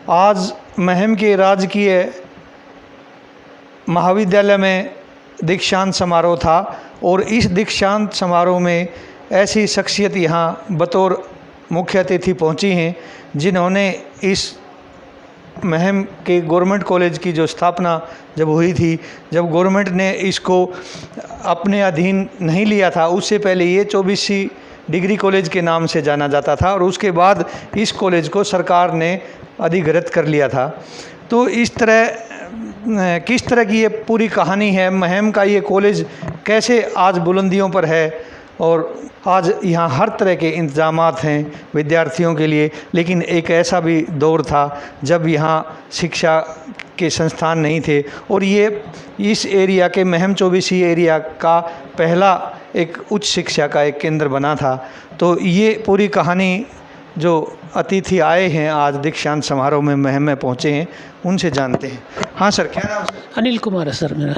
आज महम के राजकीय महाविद्यालय में दीक्षांत समारोह था और इस दीक्षांत समारोह में ऐसी शख्सियत यहाँ बतौर मुख्य अतिथि पहुँची हैं जिन्होंने इस महम के गवर्नमेंट कॉलेज की जो स्थापना जब हुई थी, जब गवर्नमेंट ने इसको अपने अधीन नहीं लिया था, उससे पहले ये 24सी डिग्री कॉलेज के नाम से जाना जाता था और उसके बाद इस कॉलेज को सरकार ने अधिग्रहित कर लिया था। तो इस तरह किस तरह की ये पूरी कहानी है, महम का ये कॉलेज कैसे आज बुलंदियों पर है और आज यहाँ हर तरह के इंतजामात हैं विद्यार्थियों के लिए। लेकिन एक ऐसा भी दौर था जब यहाँ शिक्षा के संस्थान नहीं थे और ये इस एरिया के महम 24सी एरिया का पहला एक उच्च शिक्षा का एक केंद्र बना था। तो ये पूरी कहानी जो अतिथि आए हैं आज दीक्षांत समारोह में महम में पहुँचे हैं, उनसे जानते हैं। हाँ सर, क्या नाम है? अनिल कुमार है सर मेरा।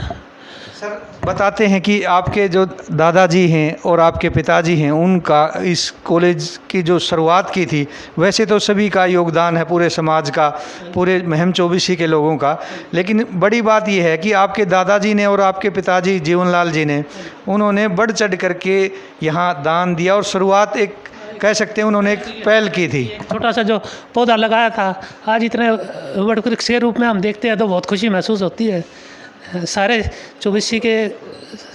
सर बताते हैं कि आपके जो दादाजी हैं और आपके पिताजी हैं, उनका इस कॉलेज की जो शुरुआत की थी, वैसे तो सभी का योगदान है, पूरे समाज का, पूरे महम 24सी के लोगों का, लेकिन बड़ी बात यह है कि आपके दादाजी ने और आपके पिताजी जीवनलाल जी ने, उन्होंने बढ़ चढ़ करके यहाँ दान दिया और शुरुआत एक कह सकते हैं उन्होंने एक पहल की थी। छोटा सा जो पौधा लगाया था, आज इतने वट वृक्ष के रूप में हम देखते हैं तो बहुत खुशी महसूस होती है। सारे 24सी के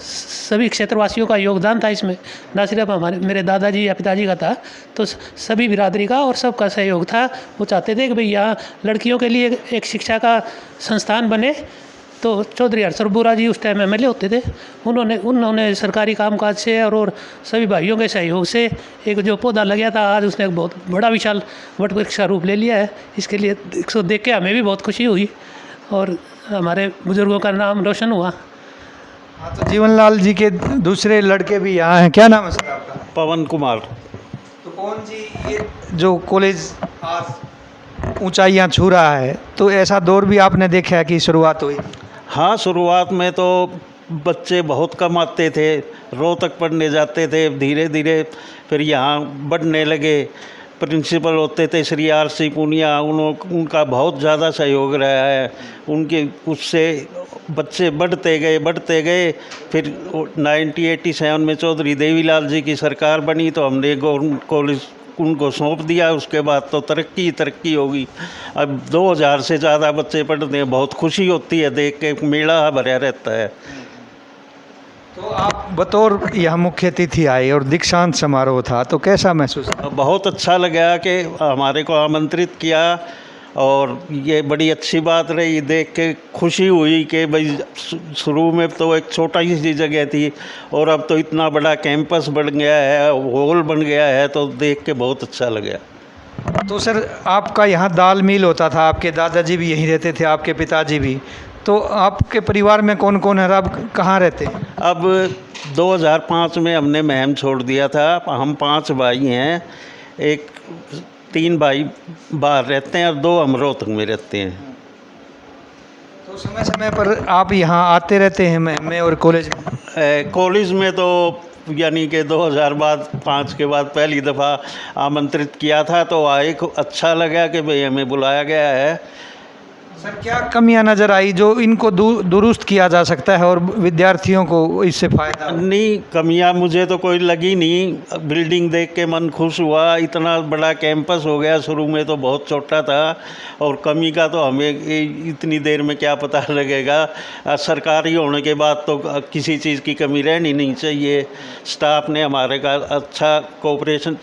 सभी क्षेत्रवासियों का योगदान था इसमें, ना सिर्फ मेरे दादाजी या पिताजी का था, तो सभी बिरादरी का और सबका सहयोग था। वो चाहते थे कि भाई यहाँ लड़कियों के लिए एक शिक्षा का संस्थान बने। तो चौधरी हरसरबुरा जी उस टाइम MLA होते थे, उन्होंने सरकारी कामकाज से और सभी भाइयों के सहयोग से एक जो पौधा लगा था, आज उसने एक बहुत बड़ा विशाल वट वृक्ष का रूप ले लिया है। इसके लिए इसको देख के हमें भी बहुत खुशी हुई और हमारे बुजुर्गों का नाम रोशन हुआ। हाँ, तो जीवनलाल जी के दूसरे लड़के भी यहाँ हैं। क्या नाम है सर आपका? पवन कुमार। तो पवन जी, ये जो कॉलेज आज ऊंचाइयां छू रहा है, तो ऐसा दौर भी आपने देखा है कि शुरुआत हुई? हाँ, शुरुआत में तो बच्चे बहुत कम आते थे, रोहतक पढ़ने जाते थे, धीरे धीरे फिर यहाँ बढ़ने लगे। प्रिंसिपल होते थे श्री RC पूनिया, उनका बहुत ज़्यादा सहयोग रहा है। उनके उससे बच्चे बढ़ते गए। फिर 1987 में चौधरी देवीलाल जी की सरकार बनी तो हमने गवर्नमेंट कॉलेज उनको सौंप दिया। उसके बाद तो तरक्की होगी। अब 2000 से ज़्यादा बच्चे पढ़ते हैं। बहुत खुशी होती है देख के, मेला भरा रहता है। तो आप बतौर यहाँ मुख्य अतिथि आए और दीक्षांत समारोह था, तो कैसा महसूस? बहुत अच्छा लगा कि हमारे को आमंत्रित किया और ये बड़ी अच्छी बात रही। देख के खुशी हुई कि भाई शुरू में तो एक छोटी सी जगह थी और अब तो इतना बड़ा कैंपस बन गया है, हॉल बन गया है, तो देख के बहुत अच्छा लगा। तो सर आपका यहाँ दाल मिल होता था, आपके दादाजी भी यहीं रहते थे, आपके पिताजी भी, तो आपके परिवार में कौन कौन है? अब कहाँ रहते हैं? अब 2005 में हमने महम छोड़ दिया था। हम 5 भाई हैं, 3 भाई बाहर रहते हैं और 2 हम रोहतक में रहते हैं। तो समय समय पर आप यहाँ आते रहते हैं महम में और कॉलेज में? कॉलेज में तो यानी कि 2005 के बाद पहली दफ़ा आमंत्रित किया था तो आए, अच्छा लगा कि भाई हमें बुलाया गया है। सर क्या कमियां नज़र आई जो इनको दुरुस्त किया जा सकता है और विद्यार्थियों को इससे फ़ायदा? नहीं, कमियां मुझे तो कोई लगी नहीं। बिल्डिंग देख के मन खुश हुआ। इतना बड़ा कैंपस हो गया, शुरू में तो बहुत छोटा था और कमी का तो हमें इतनी देर में क्या पता लगेगा। सरकारी होने के बाद तो किसी चीज़ की कमी रहनी नहीं चाहिए। स्टाफ ने हमारे का अच्छा कोऑपरेशन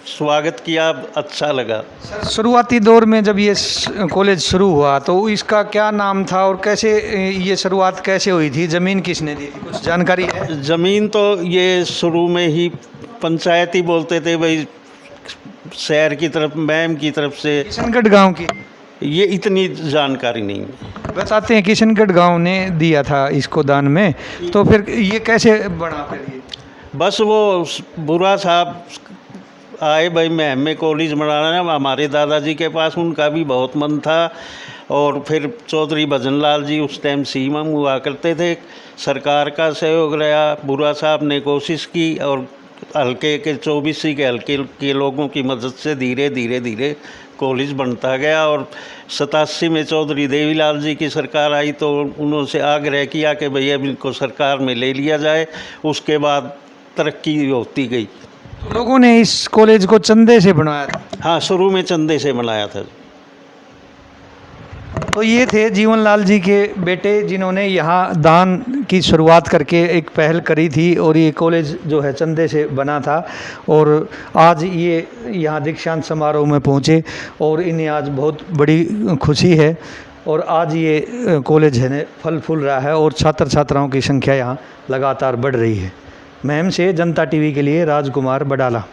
स्वागत किया, अच्छा लगा। सर शुरुआती दौर में जब ये कॉलेज शुरू हुआ तो इसका क्या नाम था और कैसे ये शुरुआत कैसे हुई थी? ज़मीन किसने दी थी, कुछ जानकारी है? ज़मीन तो ये शुरू में ही पंचायती बोलते थे भाई, शहर की तरफ महम की तरफ से। किशनगढ़ गांव की? ये इतनी जानकारी नहीं। बताते हैं किशनगढ़ गांव ने दिया था इसको दान में, तो फिर ये कैसे बना? फिर ये बस वो बुरा साहब आए भाई महम में कॉलेज बनाना है, हमारे दादाजी के पास उनका भी बहुत मन था और फिर चौधरी भजनलाल जी उस टाइम CM हुआ करते थे। सरकार का सहयोग रहा, बुरा साहब ने कोशिश की और हल्के के 24 के हल्के के लोगों की मदद से धीरे धीरे धीरे कॉलेज बनता गया। और 87 में चौधरी देवीलाल जी की सरकार आई तो उन्होंने आग्रह किया कि भैया इनको सरकार में ले लिया जाए। उसके बाद तरक्की होती गई। लोगों ने इस कॉलेज को चंदे से बनाया था। हाँ, शुरू में चंदे से बनाया था। तो ये थे जीवनलाल जी के बेटे जिन्होंने यहाँ दान की शुरुआत करके एक पहल करी थी और ये कॉलेज जो है चंदे से बना था। और आज ये यहाँ दीक्षांत समारोह में पहुँचे और इन्हें आज बहुत बड़ी खुशी है। और आज ये कॉलेज है फल फूल रहा है और छात्र छात्राओं की संख्या यहाँ लगातार बढ़ रही है। महम से जनता टीवी के लिए राजकुमार बडाला।